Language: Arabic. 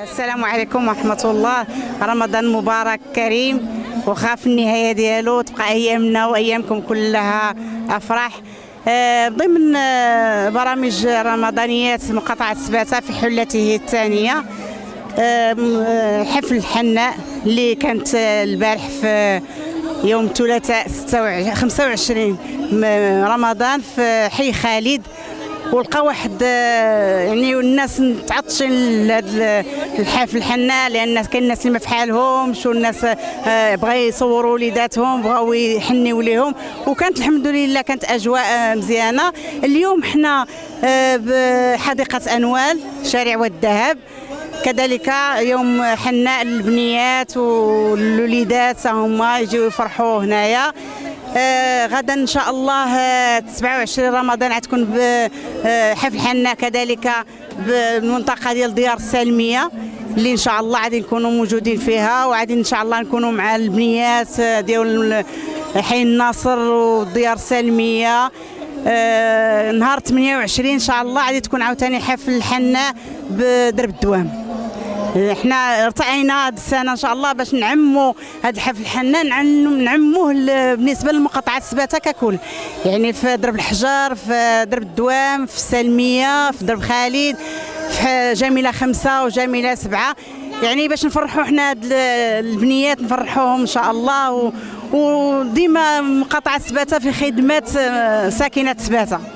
السلام عليكم ورحمة الله. رمضان مبارك كريم، وخاف النهاية ديالو تبقى أيامنا وأيامكم كلها أفراح. ضمن برامج رمضانيات مقاطعة سباتة في حلته الثانية حفل الحناء اللي كانت البارح في يوم الثلاثاء 25 رمضان في حي خالد. ولقى واحد يعني الناس متعطشين لهذا الحفل الحناء، لان كاين الناس اللي ما فحالهمش، والناس بغاو يصوروا وليداتهم، بغاو يحنيوا ليهم، وكانت الحمد لله كانت اجواء مزيانه. اليوم حنا بحديقه انوال شارع والذهب، كذلك يوم حناء للبنيات والوليدات هما يجيو يفرحوا هنايا. غدا ان شاء الله 27 رمضان غتكون بحفل حناء كذلك بالمنطقه ديال ديار السالميه، اللي ان شاء الله غادي نكونوا موجودين فيها، وغادي ان شاء الله نكونوا مع البنيات ديال حي الناصر وديار السالميه. نهار 28 ان شاء الله غادي تكون عاوتاني حفل الحناء بدرب الدوام. احنا ارتعينا هذه السنه ان شاء الله باش نعموا هذا الحفل الحناء، نعموه بالنسبه لمقاطعه سباتة ككل، يعني في درب الحجر، في درب الدوام، في السلميه، في درب خالد، في جميله 5 وجميله 7، يعني باش نفرحوا احنا البنيات، نفرحوهم ان شاء الله. وديما مقاطعه سباتة في خدمه ساكنه سباتة.